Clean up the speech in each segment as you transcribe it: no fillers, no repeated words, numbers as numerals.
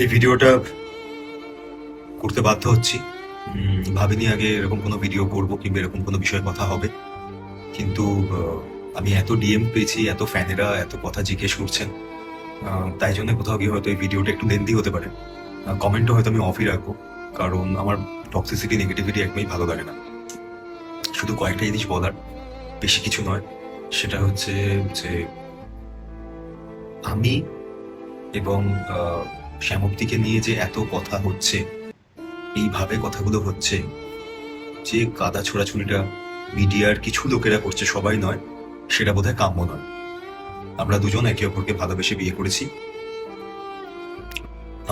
এই ভিডিওটা করতে বাধ্য হচ্ছি। ভাবিনি আগে এরকম কোনো ভিডিও করব কিংবা এরকম কোনো বিষয়ে কথা হবে, কিন্তু আমি এত ডিএম পেয়েছি, এত ফ্যানেরা এত কথা জিজ্ঞেস করছেন, তাই জন্য কোথাও গিয়ে হয়তো এই ভিডিওটা একটু লেন্দি হতে পারে। কমেন্টও হয়তো আমি অফই রাখবো, কারণ আমার টক্সিসিটি নেগেটিভিটি একদমই ভালো লাগে না। শুধু কয়েকটা জিনিস বলার, বেশি কিছু নয়। সেটা হচ্ছে যে আমি এবং শ্যামপ্তিকে নিয়ে যে এত কথা হচ্ছে, এইভাবে কথাগুলো হচ্ছে, যে কাদা ছোড়াছুড়িটা মিডিয়ার কিছু লোকেরা করছে, সবাই নয়, সেটা বোধহয় কাম্য নয়। আমরা দুজন একে অপরকে ভালোবেসে বিয়ে করেছি।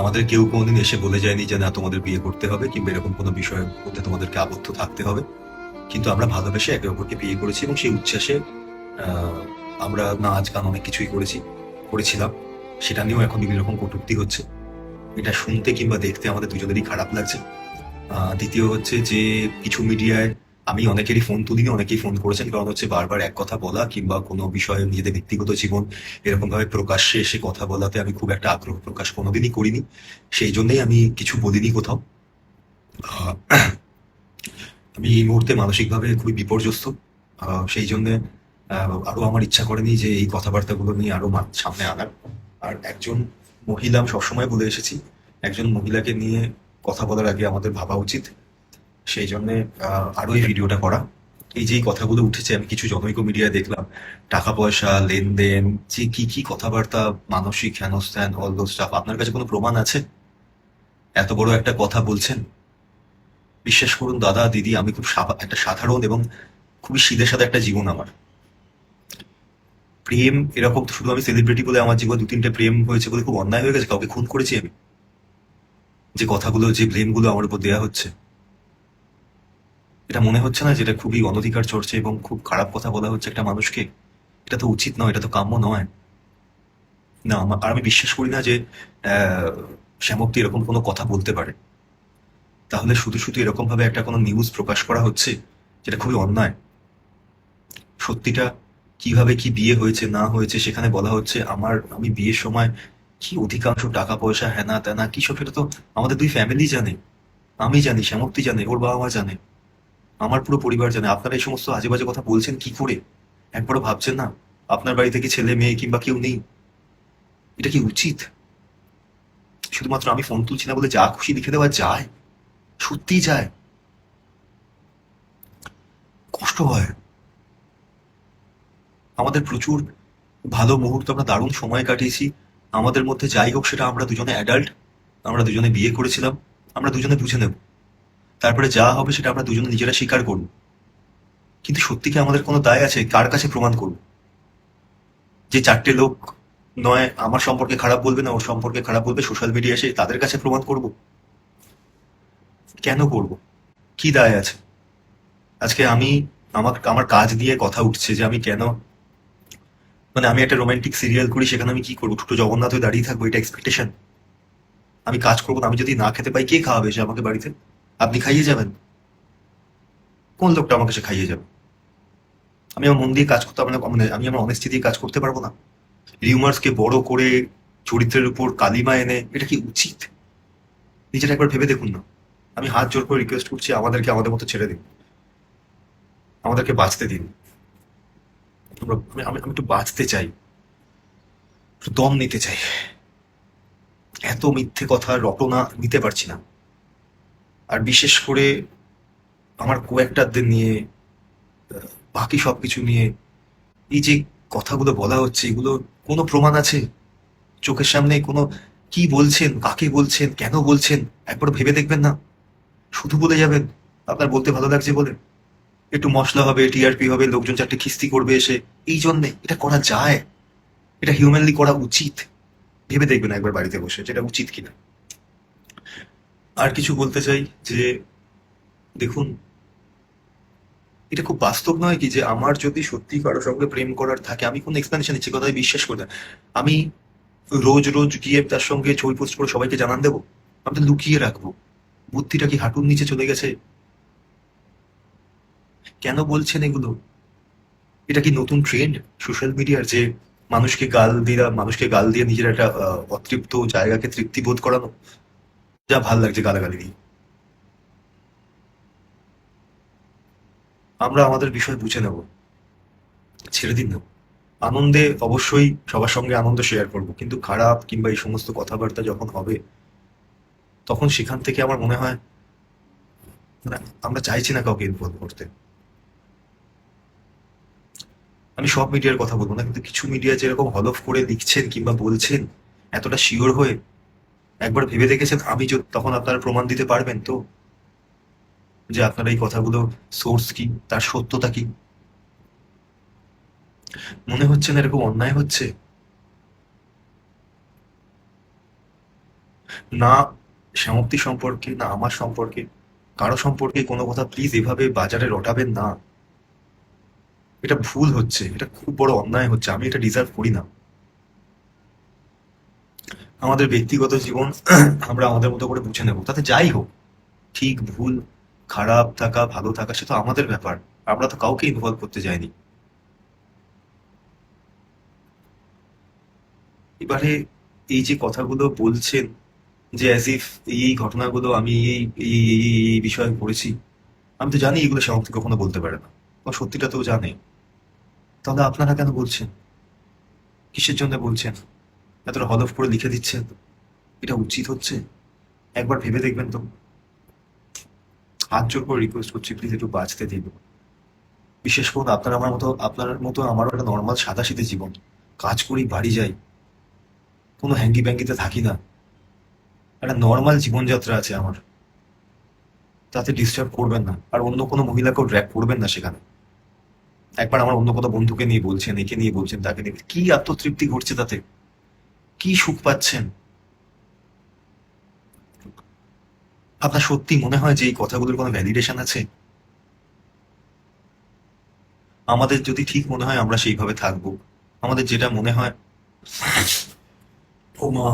আমাদের কেউ কোনোদিন এসে বলে যায়নি যে না তোমাদের বিয়ে করতে হবে কিংবা এরকম কোনো বিষয়ের মধ্যে তোমাদেরকে আবদ্ধ থাকতে হবে। কিন্তু আমরা ভালোবেসে একে অপরকে বিয়ে করেছি এবং সেই উচ্ছ্বাসে আহ, আমরা নাচ গান অনেক কিছুই করেছিলাম। সেটা নিয়েও এখন বিভিন্ন রকম কটূক্তি হচ্ছে। এটা শুনতে কিংবা দেখতে আমাদের দুজনেরই খারাপ লাগছে। দ্বিতীয় হচ্ছে যে কিছু মিডিয়ায় আমি অনেকেরই ফোন তুলিনি, অনেকেই ফোন করেছেন, কারণ হচ্ছে বারবার এক কথা বলা কিংবা কোনো বিষয়ে নিজেদের ব্যক্তিগত জীবন এরকম ভাবে প্রকাশ্যে এসে কথা বলাতে আমি খুব একটা আগ্রহ প্রকাশ কোনোদিনই করিনি। সেই জন্যই আমি কিছু বলিনি কোথাও। আহ, আমি এই মুহূর্তে মানসিকভাবে খুবই বিপর্যস্ত। সেই জন্য আরো আমার ইচ্ছা করেনি যে এই কথাবার্তাগুলো নিয়ে আরো সামনে আনার। আর একজন মহিলা, আমি সবসময় বলে এসেছি, একজন মহিলাকে নিয়ে কথা বলার আগে আমাদের ভাবা উচিত। সেই জন্য আরো এই ভিডিওটা করা। এই যে এই কথাগুলো উঠেছে, আমি কিছু জনৈক মিডিয়ায় দেখলাম, টাকা পয়সা লেনদেন, যে কি কি কথাবার্তা, মানসিক হেনস্থান, অল দোজ স্টাফ। আপনার কাছে কোনো প্রমাণ আছে? এত বড় একটা কথা বলছেন। বিশ্বাস করুন দাদা দিদি, আমি খুব একটা সাধারণ এবং খুবই সিধে সাদা একটা জীবন আমার। প্রেম এরকম তো শুধু আমি সেলিব্রিটি বলে আমার জীবনে দু তিনটে প্রেম হয়েছে বলে খুব অন্যায় হয়ে গেছে? কাউকে খুন করেছি আমি? যে কথাগুলো, যে ব্লেমগুলো আমার উপর দেওয়া হচ্ছে, এটা মনে হচ্ছে না যেটা খুবই অনধিকার চর্চা এবং খুব খারাপ কথা বলা হচ্ছে একটা মানুষকে? এটা তো উচিত নয়, এটা তো কাম্য নয়। না আর আমি বিশ্বাস করি না যে আহ, শ্যামপ্তি এরকম কোনো কথা বলতে পারে। তাহলে শুধু শুধু এরকম ভাবে একটা কোনো নিউজ প্রকাশ করা হচ্ছে, যেটা খুবই অন্যায়। সত্যিটা কিভাবে কি বিয়ে হয়েছে না হয়েছে সেখানে বলা হচ্ছে। আমি বিয়ের সময় কি অধিকাংশ টাকা পয়সা হেনা তেনা কি সব, সেটা তো আমাদের দুই ফ্যামিলি জানে। আমি জানি, শ্যামপ্তি জানে, ওর বাবা মা জানে, আমার পুরো পরিবার জানে। আপনারা এই সমস্ত আজে বাজে কথা বলছেন কি করে? একবারও ভাবছেন না আপনার বাড়িতে কি ছেলে মেয়ে কিংবা কেউ নেই? এটা কি উচিত? শুধুমাত্র আমি ফোন তুলছি না বলে যা খুশি লিখে দেওয়া যায়? সত্যিই যায়, কষ্ট হয়। আমাদের প্রচুর ভালো মুহূর্ত, আমরা দারুণ সময় কাটিয়েছি। আমাদের মধ্যে যাই হোক, সেটা আমরা দুজনে অ্যাডাল্ট, আমরা দুজনে বিয়ে করেছিলাম, আমরা দুজনে বুঝে নেব। তারপরে যা হবে সেটা আমরা দুজনে নিজেরা স্বীকার করব। কিন্তু সত্যি কি আমাদের কোনো দায় আছে? কার কাছে প্রমাণ করব? যে চারটে লোক নয় আমার সম্পর্কে খারাপ বলবে, না ওর সম্পর্কে খারাপ বলবে, সোশ্যাল মিডিয়া এসে তাদের কাছে প্রমাণ করব? কেন করব? কি দায় আছে? আজকে আমি আমার আমার কাজ নিয়ে কথা উঠছে যে আমি কেন, মানে আমি একটা রোমান্টিক সিরিয়াল করি, সেখানে আমি কি করবো? ছোট জগন্নাথ হয়ে দাঁড়িয়ে থাকবো, এটা এক্সপেকটেশন? আমি কাজ করবো না, আমি যদি না খেতে পাই কে খাওয়াবে সে আমাকে বাড়িতে? আপনি খাইয়ে যাবেন? কোন লোকটা আমাকে সে খাইয়ে যাবে? আমি আমার মন দিয়ে কাজ করতে পারবো না, মানে আমি আমার অনেস্টি দিয়ে কাজ করতে পারবো না? রিউমার্সকে বড় করে চরিত্রের উপর কালিমা এনে, এটা কি উচিত? নিজেটা একবার ভেবে দেখুন না। আমি হাত জোর করে রিকোয়েস্ট করছি, আমাদেরকে আমাদের মতো ছেড়ে দিন, আমাদেরকে বাঁচতে দিন। আমি একটু বাঁচতে চাই, একটু দম নিতে চাই। এত মিথ্যে কথা রটনা নিতে পারছি না। আর বিশেষ করে আমার কয়েকটাদের নিয়ে, বাকি সবকিছু নিয়ে, এই যে কথাগুলো বলা হচ্ছে, এগুলো কোনো প্রমাণ আছে চোখের সামনে? কোনো, কি বলছেন, কাকে বলছেন, কেন বলছেন, একবার ভেবে দেখবেন না? শুধু বলে যাবেন আপনার বলতে ভালো লাগছে বলে, একটু মশলা হবে, টিআরপি হবে, লোকজন চারটে খিস্তি করবে এসে, এই জন্যে এটা করা যায়? এটা হিউম্যানলি করা উচিত? ভেবে দেখবেন একবার বাড়িতে বসে যেটা উচিত কিনা। আর কিছু বলতে চাই যে দেখুন, এটা খুব বাস্তব নয় কি যে আমার যদি সত্যি কারোর সঙ্গে প্রেম করার থাকে, আমি কোনো এক্সপ্লেনেশন ইচ্ছে কথায় বিশ্বাস করি না। আমি রোজ রোজ গিয়ে তার সঙ্গে ছবি পোস্ট করে সবাইকে জানান দেবো? আমি তো লুকিয়ে রাখবো। বুদ্ধিটা কি হাঁটুর নিচে চলে গেছে? কেন বলছেন এগুলো? এটা কি নতুন ট্রেন্ড সোশ্যাল মিডিয়ার যে মানুষকে গাল দিয়ে নিজের একটা অতৃপ্ত জায়গাকে তৃপ্তি বোধ করানো, যা ভাল লাগছে গালাগালি দিয়ে। আমরা আমাদের বিষয় বুঝে নেব, ছেড়ে দিন না। আনন্দে অবশ্যই সবার সঙ্গে আনন্দ শেয়ার করব, কিন্তু খারাপ কিংবা এই সমস্ত কথাবার্তা যখন হবে, তখন সেখান থেকে আমার মনে হয় মানে আমরা চাইছি না কাউকে ইনভলভ করতে। আমি সব মিডিয়ার কথা বলবো না, কিন্তু কিছু মিডিয়া যেরকম হলফ করে লিখছেন কিংবা বলছেন এতটা শিওর হয়ে, একবার ভেবে দেখেছেন আমি তখন আপনারা প্রমাণ দিতে পারবেন তো যে আপনার এই কথাগুলো সোর্স কি, তার সত্যতা কি? মনে হচ্ছে না এরকম অন্যায় হচ্ছে? না শ্যামপ্তি সম্পর্কে, না আমার সম্পর্কে, কারো সম্পর্কে কোনো কথা প্লিজ এভাবে বাজারে রটাবেন না। এটা ভুল হচ্ছে, এটা খুব বড় অন্যায় হচ্ছে, আমি এটা ডিজার্ভ করি না। আমাদের ব্যক্তিগত জীবন আমরা আমাদের মতো করে বুঝে নেব, তাতে যাই হোক, ঠিক ভুল, খারাপ থাকা ভালো থাকা সে তো আমাদের ব্যাপার। আমরা তো কাউকে ইনভলভ করতে যাইনি। এবারে এই যে কথাগুলো বলছেন যে অ্যাজ ইফ এই ঘটনাগুলো আমি এই বিষয়ে পড়েছি, আমি তো জানি এগুলো শ্যামপ্তি কখনো বলতে পারে না, ও সত্যিটা তো জানে। তাহলে আপনারা কেন বলছেন? কিসের জন্য বলছেন? এতটা হলফ করে লিখে দিচ্ছেন, এটা উচিত হচ্ছে? একবার ভেবে দেখবেন তো। হাত জোর করে রিকোয়েস্ট করছি, প্লিজ একটু বাঁচতে দিন। বিশেষ করুন আপনার মতো আমারও একটা নর্মাল সাদাসিধে জীবন। কাজ করি, বাড়ি যাই, কোনো হ্যাঙ্গি ব্যাঙ্গিতে থাকি না, একটা নর্মাল জীবনযাত্রা আছে আমার। তাতে ডিস্টার্ব করবেন না, আর অন্য কোনো মহিলাকেও ড্র্যাগ করবেন না সেখানে। একবার আমার অন্য কোনো বন্ধুকে নিয়ে বলছেন, একে নিয়ে বলছেন, তাকে নিয়ে, কি আত্মতৃপ্তি ঘটছে তাতে? কি সুখ পাচ্ছেন? আপনার সত্যি মনে হয় যে এই কথাগুলোর কোনো ভ্যালিডেশন আছে? আমাদের যদি ঠিক মনে হয় আমরা সেইভাবে থাকবো। আমাদের যেটা মনে হয়, ও মা,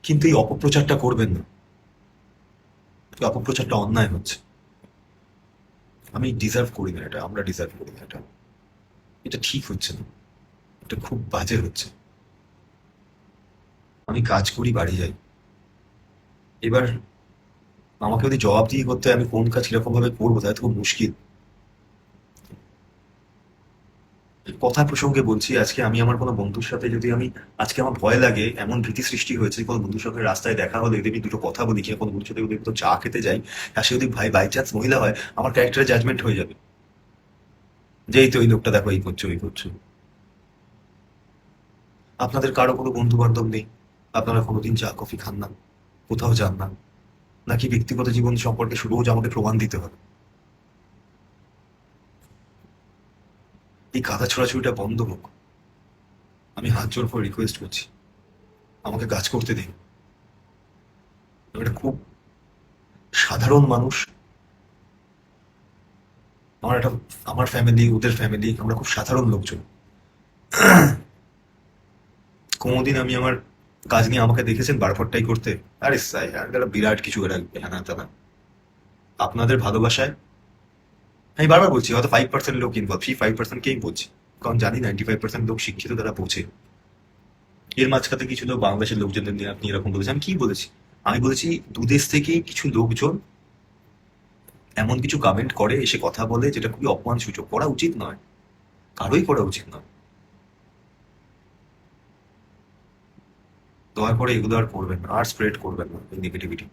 কিন্তু এই অপপ্রচারটা করবেন না। এই অপপ্রচারটা অন্যায় হচ্ছে। আমি ডিজার্ভ করি না এটা, আমরা ডিজার্ভ করি না এটা। এটা ঠিক হচ্ছে না, এটা খুব বাজে হচ্ছে। আমি কাজ করি, বাড়ি যাই। এবার আমাকে যদি জবাবদিহি করতে হয় আমি কোন কাজ কিরকম ভাবে করবো, তাহলে তো খুব মুশকিল। কথা প্রসঙ্গে বলছি, আজকে আমি আমার কোনো বন্ধুর সাথে যদি আমি, আজকে আমার ভয় লাগে, এমন ভীতি সৃষ্টি হয়েছে, কোনো বন্ধুর সঙ্গে রাস্তায় দেখা হলে যদি আমি দুটো কথা বলি, কিংবা কোনো বন্ধুর সাথে যদি একটু চা খেতে যাই, আর সে যদি ভাই বাই চান্স মহিলা হয়, আমার ক্যারেক্টারের জাজমেন্ট হয়ে যাবে যে এই তো এই লোকটা দেখো এই করছো এই করছো। আপনাদের কারো কোনো বন্ধু বান্ধব নেই? আপনারা কোনোদিন চা কফি খান না, কোথাও যান না, নাকি ব্যক্তিগত জীবন সম্পর্কে রোজ আমাকে প্রমাণ দিতে হবে? এই কাদা ছোড়াছুড়িটা বন্ধ হোক। আমি হাত জোর করে রিকোয়েস্ট করছি, আমাকে কাজ করতে দিন। আমি একটা খুব সাধারণ মানুষ। আমার একটা, আমার ফ্যামিলি, ওদের ফ্যামিলি, আমরা খুব সাধারণ লোকজন। কোনোদিন আমি আমার কাজ নিয়ে আমাকে দেখেছেন বাড়ফট্টাই করতে? আরে সাই আর একটা বিরাট কিছু রাখবে হ্যানা তেনা। আপনাদের ভালোবাসায় আমি বারবার বলছি, হয়তো 5% লোক ইনভলভ, সেই 5%কেই বলছি, কারণ জানি 95% লোক শিক্ষিত, তারা বোঝে। এর মাঝখানে কিছু লোক বাংলাদেশের লোকজনদের নিয়ে আপনি এরকম বলেছেন, আমি কি বলেছি? আমি বলেছি দুদেশ থেকেই কিছু লোকজন এমন কিছু কমেন্ট করে, এসে কথা বলে, যেটা খুবই অপমানসূচক, করা উচিত নয়, কারোই করা উচিত নয়। দয়া করে এগুলো আর করবেন না, আর স্প্রেড করবেন না এই নেগেটিভিটি।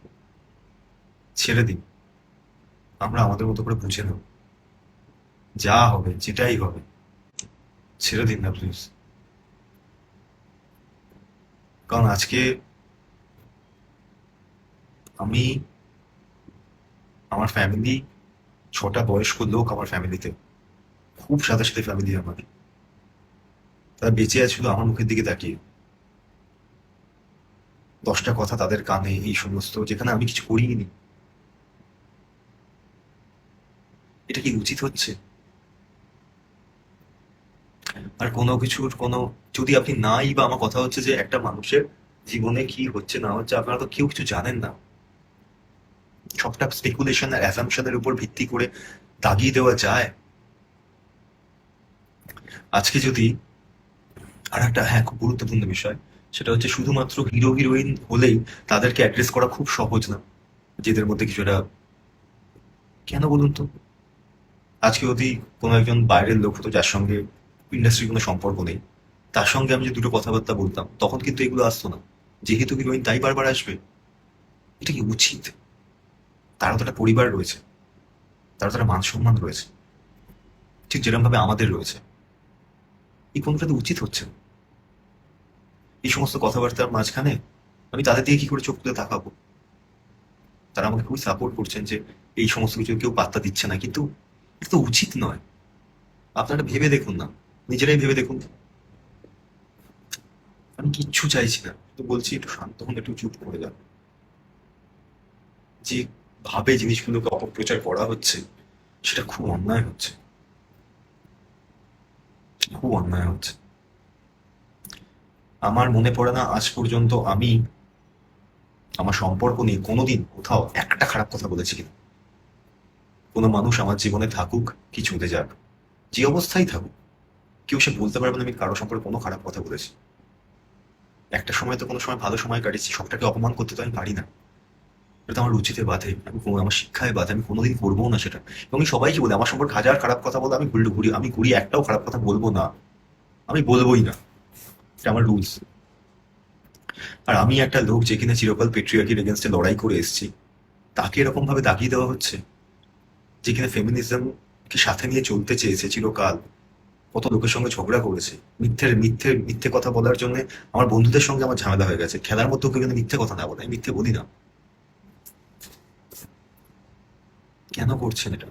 ছেড়ে দিন, আমরা আমাদের মতো করে বুঝে নেব, যা হবে যেটাই হবে। ছেড়ে দিন না প্লিজ। কারণ আজকে আমি, আমার ফ্যামিলি, 6টা বয়স্ক লোক আমার ফ্যামিলিতে, খুব সাথে ফ্যামিলি আমার, তারা বেঁচে আছিল আমার মুখের দিকে তাকিয়ে। 10টা কথা তাদের কানে, এই সমস্ত, যেখানে আমি কিছু করিনি। এটা কি উচিত হচ্ছে? আর কোনো কিছুর কোনো, যদি আপনি নাই, বা আমার কথা হচ্ছে যে একটা মানুষের জীবনে কি হচ্ছে না হচ্ছে আপনারা তো কেউ কিছু জানেন না। সবটা স্পেকুলেশন আর অ্যাসাম্পশনের উপর ভিত্তি করে দাগিয়ে দেওয়া যায়। আজকে যদি আর একটা, হ্যাঁ, খুব গুরুত্বপূর্ণ বিষয়, সেটা হচ্ছে শুধুমাত্র হিরো হিরোইন হলেই তাদেরকে অ্যাড্রেস করা খুব সহজ না, যেদের মধ্যে কিছুটা, কেন বলুন তো? আজকে যদি কোনো একজন বাইরের লোক হতো যার সঙ্গে ইন্ডাস্ট্রির কোনো সম্পর্ক নেই, তার সঙ্গে আমি যে দুটো কথাবার্তা বলতাম তখন কিন্তু এগুলো আসতো না। যেহেতু হিরোইন তাই বারবার আসবে, এটা কি উচিত? তারও তো একটা পরিবার রয়েছে, তারও তো একটা মান সম্মান রয়েছে, ঠিক যেরকম ভাবে আমাদের রয়েছে। এই কোনটা তো উচিত হচ্ছে না। এই সমস্ত কথাবার্তার মাঝখানে আমি তাদের দিয়ে কি করে চোখ তুলে তাকাবো? তারা আমাকে খুবই সাপোর্ট করছেন যে এই সমস্ত কিছু কেউ পাত্তা দিচ্ছে না, কিন্তু এটা তো উচিত নয়। আপনারা ভেবে দেখুন না, নিজেরাই ভেবে দেখুন। আমি কিচ্ছু চাইছি না, তো বলছি একটু শান্ত হন, একটু চুপ করে যান। যে ভাবে জিনিসগুলোকে অপপ্রচার করা হচ্ছে, সেটা খুব অন্যায় হচ্ছে, খুব অন্যায় হচ্ছে। আমার মনে পড়ে না আজ পর্যন্ত আমি আমার সম্পর্ক নিয়ে কোনোদিন কোথাও একটা খারাপ কথা বলেছি কিনা। কোনো মানুষ আমার জীবনে থাকুক কি চলে যাক, যে অবস্থায় থাকুক, কেউ সে বলতে পারবে না আমি কারো সম্পর্কে কোনো খারাপ কথা বলেছি। একটা সময় তো কোনো সময় ভালো সময় কাটিয়েছি, সবটাকে অপমান করতে তো আমি পারি না। এটা তো আমার রুচিতে বাধে, আমি আমার শিক্ষায় বাধে, আমি কোনোদিন করবো না সেটা। এবং আমি সবাইকে বলি আমার সম্পর্কে হাজার খারাপ কথা বলে আমি ঘুরি, আমি ঘুরি একটাও খারাপ কথা বলবো না, আমি বলবোই না। এটা আমার রুলস। আর আমি একটা লোক যে কিনা চিরকাল পেট্রিয়ার্কির এগেনস্টে লড়াই করে এসেছি, তাকে এরকম ভাবে দাগিয়ে দেওয়া হচ্ছে। যে কিনা ফেমিনিজমকে সাথে নিয়ে চলতে চেয়েছে চিরকাল, কত লোকের সঙ্গে ঝগড়া করেছে, মিথ্যে কথা বলার জন্য আমার বন্ধুদের সঙ্গে আমার ঝামেলা হয়ে গেছে। খেলার মধ্যেও কেউ যেন মিথ্যে কথা না বলে, আমি মিথ্যে বলি না। কেন করছেন এটা?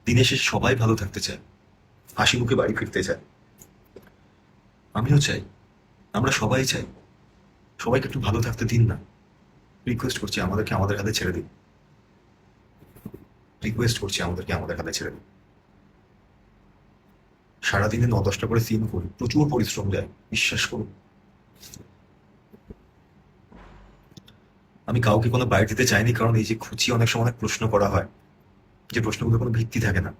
দিনের শেষে সবাই ভালো থাকতে চায়, হাসি মুখে বাড়ি ফিরতে চায়, আমিও চাই, আমরা সবাই চাই। সবাইকে একটু ভালো থাকতে দিন না। রিকোয়েস্ট করছি আমাদেরকে আমাদের হাতে ছেড়ে দিন, রিকোয়েস্ট করছি আমাদেরকে আমাদের হাতে ছেড়ে দিন। সারাদিনে 9-10টা করে সিন করি, প্রচুর পরিশ্রম যায়, বিশ্বাস করুন। আমি কাউকে কোনো বাইরে দিতে চাইনি, কারণ এই যে খুঁচিয়ে অনেক সময় অনেক প্রশ্ন করা হয়, যে প্রশ্নগুলো কোনো ভিত্তি থাকে না।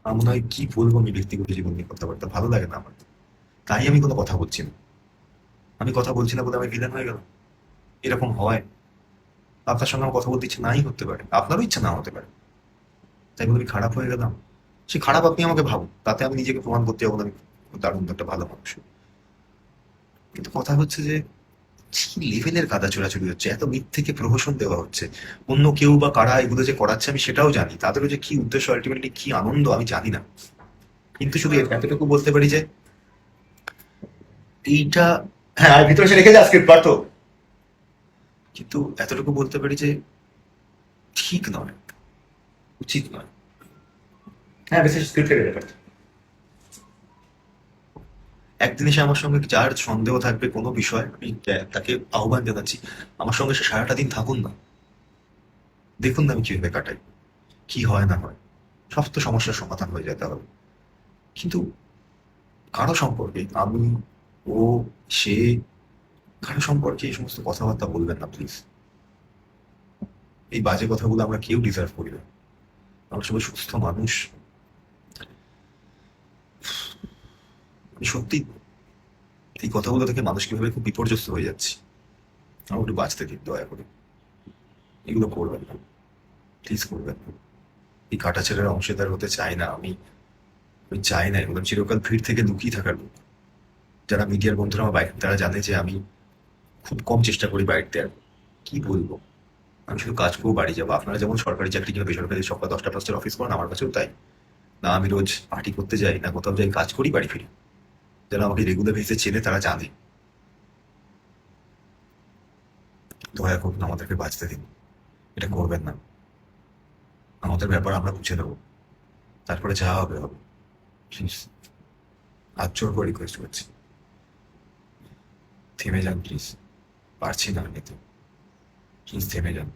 আমার মনে হয় কি বলবো আমি ব্যক্তিগত জীবন নিয়ে কথাবার্তা, ভালো লাগে না আমার। তাই আমি কোনো কথা বলছি না। আমি কথা বলছি না বলে আমি ভিলেন হয়ে গেল, এরকম হয়। আপনার সঙ্গে আমার কথা বলতে ইচ্ছে নাই হতে পারে, আপনারও ইচ্ছা না হতে পারে, তাই বলে আমি খারাপ হয়ে গেলাম? সে খারাপ আপনি আমাকে ভাবুন, তাতে আমি নিজেকে প্রমাণ করতে যাবো না আমি দারুণ একটা ভালো মানুষ। কিন্তু কথা হচ্ছে যে কি লেভেলের কাদা ছোড়াছুড়ি হচ্ছে, এত মিথ্যেকে প্রহসন দেওয়া হচ্ছে। অন্য কেউ বা কারা এগুলো যে করাচ্ছে আমি সেটাও জানি, তাদেরও যে কি উদ্দেশ্য, আলটিমেটলি কি আনন্দ আমি জানি না। কিন্তু শুধু এতটুকু বলতে পারি যে এইটা, হ্যাঁ, আর ভিতরে সে রেখে যা স্ক্রিপ্ট পারতো, কিন্তু এতটুকু বলতে পারি যে ঠিক নয়, উচিত নয়। হ্যাঁ, বিশেষ স্ক্রিপ্টে রেখে পারতো। একদিন এসে আমার সঙ্গে যার সন্দেহ থাকবে কোনো বিষয়, আমি তাকে আহ্বান জানাচ্ছি আমার সঙ্গে সে সারাটা দিন থাকুন না, দেখুন না আমি কিভাবে কাটাই, কি হয় না হয়। সব তো সমস্যার সমাধান হয়ে যেতে হবে। কিন্তু কারো সম্পর্কে আমি, ও, সে, কারো সম্পর্কে এই সমস্ত কথাবার্তা বলবেন না প্লিজ। এই বাজে কথাগুলো আমরা কেউ ডিজার্ভ করি না, আমরা সবাই সুস্থ মানুষ। আমি সত্যি এই কথাগুলো থেকে মানুষ কিভাবে খুব বিপর্যস্ত হয়ে যাচ্ছি। আমার একটু বাঁচতে দিন দয়া করে, এগুলো করবেন না, প্লিজ করবেন না। এই কাটাছেড়ার অংশীদার হতে চাই না আমি, আমি চাই না এগুলো। আমি চিরকাল ভিড় থেকে লুকিয়ে থাকার লোক। যারা মিডিয়ার বন্ধুরা আমার বাইরে, তারা জানে যে আমি খুব কম চেষ্টা করি বাইরে দেওয়ার। কি বলবো, আমি শুধু কাজ করবো, বাড়ি যাবো। আপনারা যেমন সরকারি চাকরি কিংবা বেসরকারি সকাল 10টা 5টার অফিস করেন, আমার কাছেও তাই। না আমি রোজ পার্টি করতে যাই, না কোথাও যাই, কাজ করি বাড়ি ফিরি। যারা আমাকে রেগুলার বেসিসে চেনে তারা জানে। দয়া করুন আমাদেরকে বাঁচতে দিন, এটা করবেন না। আমাদের ব্যাপার আমরা বুঝে নেবো, তারপরে যা হবে হবে। প্লিজ, হাত জোর করে রিকোয়েস্ট করছি, থেমে যান প্লিজ। পারছি না আমি তো, প্লিজ থেমে যান।